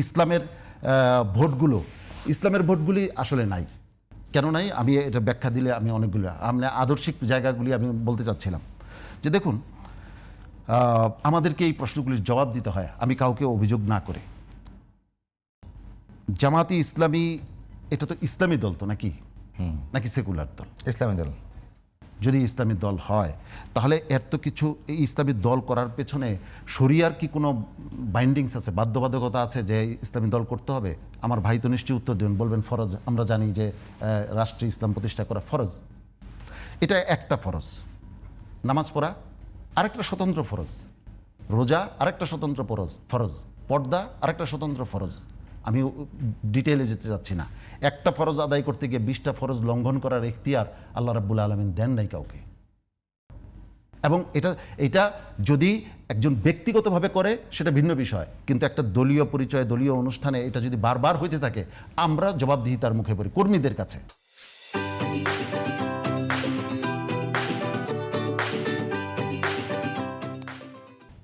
ইসলামের ভোটগুলো, ইসলামের ভোটগুলি আসলে নাই। কেন নাই আমি এটা ব্যাখ্যা দিলে আমি অনেকগুলো আমরা আদর্শিক জায়গাগুলি আমি বলতে চাচ্ছিলাম যে দেখুন, আমাদেরকে এই প্রশ্নগুলির জবাব দিতে হয় আমি কাউকে অভিযোগ না করে। জামাতি ইসলামী এটা তো ইসলামী দল তো নাকি নাকি সেকুলার দল? ইসলামী দল। যদি ইসলামী দল হয় তাহলে এর তো কিছু এই ইসলামী দল করার পেছনে শরিয়ার কি কোনো বাইন্ডিংস আছে, বাধ্যবাধকতা আছে যে ইসলামী দল করতে হবে? আমার ভাই তো নিশ্চয়ই উত্তর দেবেন, বলবেন ফরজ। আমরা জানি যে রাষ্ট্রীয় ইসলাম প্রতিষ্ঠা করা ফরজ, এটা একটা ফরজ। নামাজ পড়া আরেকটা স্বতন্ত্র ফরজ, রোজা আরেকটা স্বতন্ত্র ফরজ, পর্দা আরেকটা স্বতন্ত্র ফরজ। আমি ডিটেইলে যেতে যাচ্ছি না। একটা ফরজ আদায় করতে গিয়ে 20টা ফরজ লঙ্ঘন করার ইখতিয়ার আল্লাহ রাব্বুল আলামিন দেন নাই কাউকে। এবং এটা যদি একজন ব্যক্তিগতভাবে করে সেটা ভিন্ন বিষয়, কিন্তু একটা দলীয় পরিচয়, দলীয় অনুষ্ঠানে এটা যদি বারবার হইতে থাকে, আমরা জবাবদিহিতার মুখে পড়ি কর্মীদের কাছে।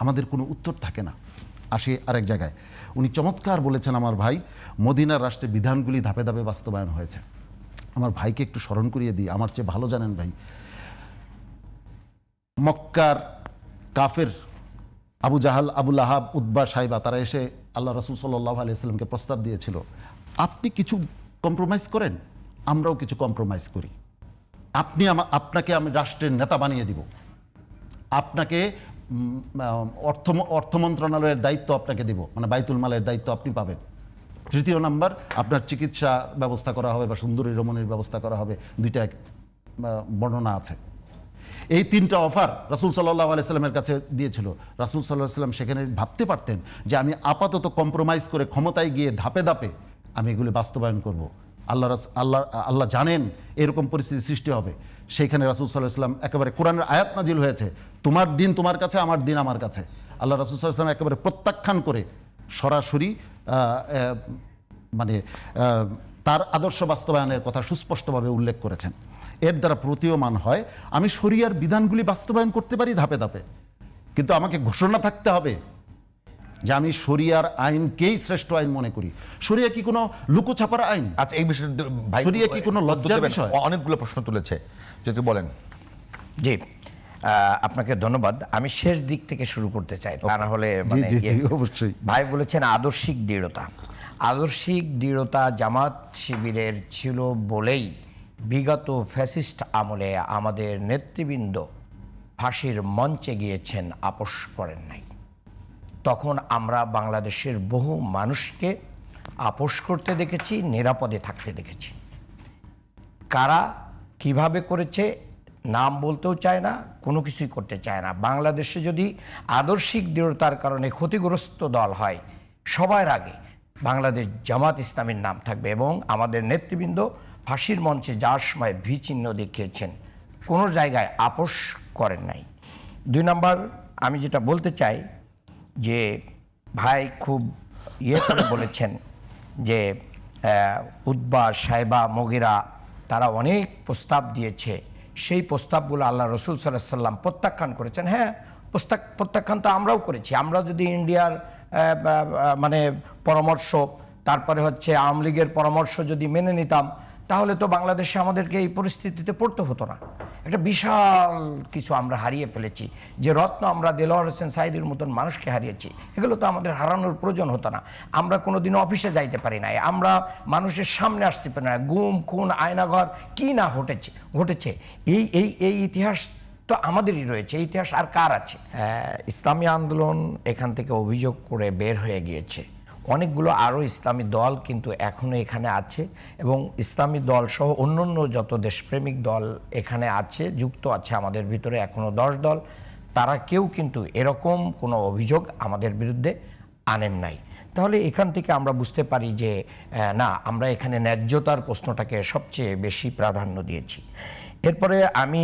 আমাদের কোনো উত্তর থাকে না। আসে আরেক জায়গায়, উনি চমৎকার বলেছেন আমার ভাই, মদিনার রাষ্ট্রের বিধানগুলি ধাপে ধাপে বাস্তবায়ন হয়েছে। আমার ভাইকে একটু স্মরণ করিয়ে দিই, আমার চেয়ে ভালো জানেন ভাই। মক্কার কাফের আবু জাহাল, আবুল আহাব, উতবা, সাইবা তারা এসে আল্লাহ রাসূল সাল্লাল্লাহু আলাইহি ওয়াসাল্লামকে প্রস্তাব দিয়েছিল, আপনি কিছু কম্প্রোমাইজ করেন, আমরাও কিছু কম্প্রোমাইজ করি। আপনাকে আমি রাষ্ট্রের নেতা বানিয়ে দিব, আপনাকে অর্থ মন্ত্রণালয়ের দায়িত্ব আপনাকে দেব, মানে বাইতুল মালের দায়িত্ব আপনি পাবেন। তৃতীয় নাম্বার, আপনার চিকিৎসা ব্যবস্থা করা হবে বা সুন্দরী রমণীর ব্যবস্থা করা হবে। দুইটা বর্ণনা আছে। এই 3টা অফার রাসূল সাল্লাল্লাহু আলাইহি সাল্লামের কাছে দিয়েছিল। রাসূল সাল্লাল্লাহু আলাইহি সাল্লাম সেখানে ভাবতে পারতেন যে আমি আপাতত কম্প্রোমাইজ করে ক্ষমতায় গিয়ে ধাপে ধাপে আমি এগুলি বাস্তবায়ন করব। আল্লাহ জানেন এরকম পরিস্থিতি সৃষ্টি হবে। সেইখানে রাসূল সাল্লাল্লাহু আলাইহি সাল্লাম একেবারে কোরআনের আয়াত নাজিল হয়েছে, তোমার দিন তোমার কাছে, আমার দিন আমার কাছে। আল্লাহ রাসূল সাল্লাল্লাহু আলাইহি সাল্লাম একেবারে প্রত্যাখ্যান করে সরাসরি মানে তার আদর্শ বাস্তবায়নের কথা সুস্পষ্টভাবে উল্লেখ করেছেন। এর দ্বারা প্রতীয়মান হয় আমি শরিয়ার বিধানগুলি বাস্তবায়ন করতে পারি ধাপে ধাপে, কিন্তু আমাকে ঘোষণা থাকতে হবে যে আমি শরিয়ার আইনকেই শ্রেষ্ঠ আইন মনে করি। শরিয়া কি কোনো লুকোছাপার আইন? আচ্ছা, এই বিষয়ে ভাই শরিয়া কি কোনো লজ্জার বিষয়? অনেকগুলো প্রশ্ন তুলেছে, যদি বলেন। জি, আপনাকে ধন্যবাদ। আমি শেষ দিক থেকে শুরু করতে চাই, তা না হলে অবশ্যই। ভাই বলেছেন আদর্শিক দৃঢ়তা। আদর্শিক দৃঢ়তা জামাত শিবিরের ছিল বলেই বিগত ফ্যাসিস্ট আমলে আমাদের নেতৃবৃন্দ ফাঁসির মঞ্চে গিয়েছেন, আপোষ করেন নাই। তখন আমরা বাংলাদেশের বহু মানুষকে আপোষ করতে দেখেছি, নিরাপদে থাকতে দেখেছি। কারা কিভাবে করেছে নাম বলতেও চায় না, কোনো কিছুই করতে চায় না। বাংলাদেশে যদি আদর্শিক দৃঢ়তার কারণে ক্ষতিগ্রস্ত দল হয়, সবার আগে বাংলাদেশ জামাত ইসলামীর নাম থাকবে। এবং আমাদের নেতৃবৃন্দ ফাঁসির মঞ্চে যাওয়ার সময় ভি চিহ্ন দেখিয়েছেন, কোনো জায়গায় আপোষ করেন নাই। 2 নম্বর, আমি যেটা বলতে চাই যে ভাই খুব করে বলেছেন যে উতবা, সাইবা, মুগীরা তারা অনেক প্রস্তাব দিয়েছে, সেই প্রস্তাবগুলো আল্লাহ রসুল সাল্লাল্লাহু আলাইহি সাল্লাম প্রত্যাখ্যান করেছেন। হ্যাঁ, প্রত্যাখ্যান তো আমরাও করেছি। আমরা যদি ইন্ডিয়ার মানে পরামর্শ, তারপরে হচ্ছে আওয়ামী লীগের পরামর্শ যদি মেনে নিতাম, তাহলে তো বাংলাদেশে আমাদেরকে এই পরিস্থিতিতে পড়তে হতো না। একটা বিশাল কিছু আমরা হারিয়ে ফেলেছি। যে রত্ন আমরা দেলোয়ার হোসেন সাঈদীর মতন মানুষকে হারিয়েছি, এগুলো তো আমাদের হারানোর প্রয়োজন হতো না। আমরা কোনোদিনও অফিসে যাইতে পারি নাই, আমরা মানুষের সামনে আসতে পারি না। গুম, খুন, আয়নাঘর কি না ঘটেছে। এই ইতিহাস তো আমাদেরই রয়েছে, এই ইতিহাস আর কার আছে? ইসলামী আন্দোলন এখান থেকে অভিযোগ করে বের হয়ে গিয়েছে। অনেকগুলো আরও ইসলামী দল কিন্তু এখনও এখানে আছে, এবং ইসলামী দল সহ অন্যান্য যত দেশপ্রেমিক দল এখানে আছে, যুক্ত আছে আমাদের ভিতরে এখনও 10 দল। তারা কেউ কিন্তু এরকম কোনো অভিযোগ আমাদের বিরুদ্ধে আনেন নাই। তাহলে এখান থেকে আমরা বুঝতে পারি যে না, আমরা এখানে ন্যায্যতার প্রশ্নটাকে সবচেয়ে বেশি প্রাধান্য দিয়েছি। এরপরে আমি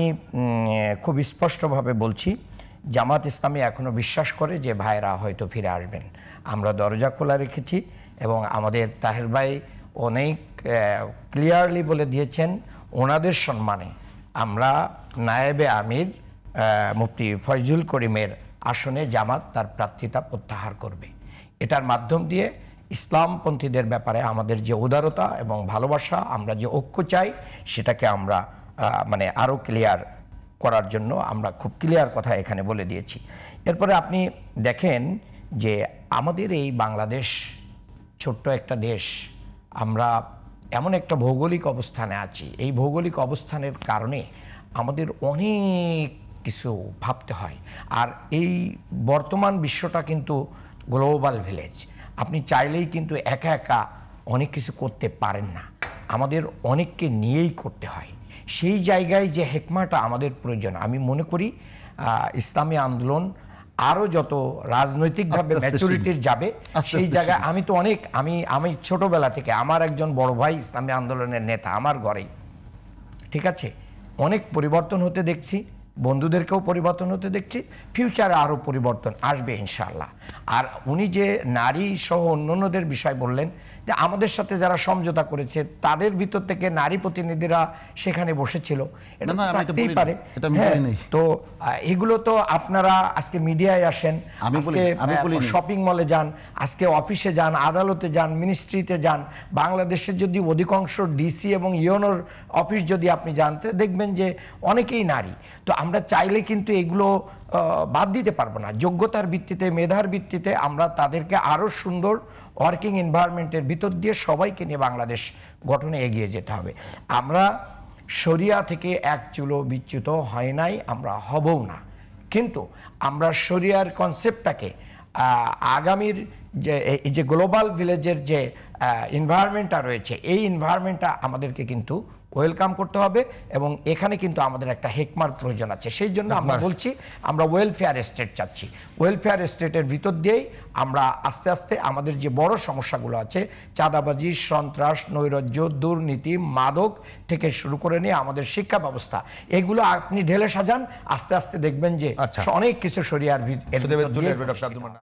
খুব স্পষ্টভাবে বলছি, জামাত ইসলামী এখনও বিশ্বাস করে যে ভাইরা হয়তো ফিরে আসবেন। আমরা দরজা খোলা রেখেছি, এবং আমাদের তাহের ভাই অনেক ক্লিয়ারলি বলে দিয়েছেন ওনাদের সম্মানে আমরা নায়েবে আমির মুফতি ফয়জুল করিমের আসনে জামাত তার প্রার্থিতা প্রত্যাহার করবে। এটার মাধ্যম দিয়ে ইসলামপন্থীদের ব্যাপারে আমাদের যে উদারতা এবং ভালোবাসা, আমরা যে ঐক্য চাই, সেটাকে আমরা মানে আরও ক্লিয়ার করার জন্য আমরা খুব ক্লিয়ার কথা এখানে বলে দিয়েছি। এরপরে আপনি দেখেন যে আমাদের এই বাংলাদেশ ছোট্ট একটা দেশ, আমরা এমন একটা ভৌগোলিক অবস্থানে আছি। এই ভৌগোলিক অবস্থানের কারণে আমাদের অনেক কিছু ভাবতে হয়। আর এই বর্তমান বিশ্বটা কিন্তু গ্লোবাল ভিলেজ। আপনি চাইলেই কিন্তু একা একা অনেক কিছু করতে পারেন না, আমাদের অনেককে নিয়েই করতে হয়। সেই জায়গায় যে হেকমাটা আমাদের প্রয়োজন, আমি মনে করি ইসলামী আন্দোলন আরও যত রাজনৈতিকভাবে আস্তে আস্তে ম্যাচুরিটির যাবে, আস্তে সেই আস্তে জায়গায় আমি তো অনেক আমি ছোটবেলা থেকে আমার একজন বড় ভাই ইসলামী আন্দোলনের নেতা আমার ঘরেই, ঠিক আছে, অনেক পরিবর্তন হতে দেখছি, বন্ধুদেরকেও পরিবর্তন হতে দেখছি, ফিউচারে আরও পরিবর্তন আসবে ইনশাআল্লাহ। আর উনি যে নারী সহ অন্যান্যদের বিষয় বললেন, যে আমাদের সাথে যারা সমঝোতা করেছে তাদের ভিতর থেকে নারী প্রতিনিধিরা সেখানে বসেছিল, এটা না, আমি এটা থাকতেই বলিনি। পারে। এটা আমি হ্যাঁ, বলিনি। তো এগুলো তো আপনারা আজকে মিডিয়ায় আসেন, আমি আজকে বলিনি। শপিং মলে যান, আজকে অফিসে যান, আদালতে যান, মিনিস্ট্রিতে যান, বাংলাদেশের যদি অধিকাংশ ডিসি এবং ইউনোর অফিস যদি আপনি জানতে দেখবেন যে অনেকেই নারী। তো আমরা চাইলে কিন্তু এগুলো বাদ দিতে পারবো না। যোগ্যতার ভিত্তিতে, মেধার ভিত্তিতে আমরা তাদেরকে আরও সুন্দর ওয়ার্কিং এনভায়রনমেন্টের ভিতর দিয়ে সবাইকে নিয়ে বাংলাদেশ গঠনে এগিয়ে যেতে হবে। আমরা শরিয়া থেকে এক চুলো বিচ্যুত হয় নাই, আমরা হবও না, কিন্তু আমরা শরিয়ার কনসেপ্টটাকে আগামীর যে গ্লোবাল ভিলেজের যে এনভায়রনমেন্টটা রয়েছে, এই এনভায়রনমেন্টটা আমাদেরকে কিন্তু ওয়েলকাম করতে হবে, এবং এখানে কিন্তু আমাদের একটা হেকমার প্রয়োজন আছে। সেই জন্য আমরা বলছি আমরা ওয়েলফেয়ার স্টেট চাচ্ছি। ওয়েলফেয়ার স্টেটের ভিতর দিয়েই আমরা আস্তে আস্তে আমাদের যে বড় সমস্যাগুলো আছে, চাঁদাবাজি, সন্ত্রাস, নৈরাজ্য, দুর্নীতি, মাদক থেকে শুরু করে নিয়ে আমাদের শিক্ষা ব্যবস্থা, এগুলো আপনি ঢেলে সাজান, আস্তে আস্তে দেখবেন যে আচ্ছা। অনেক কিছু শরিয়ার ডক্টর আব্দুল মান্নান।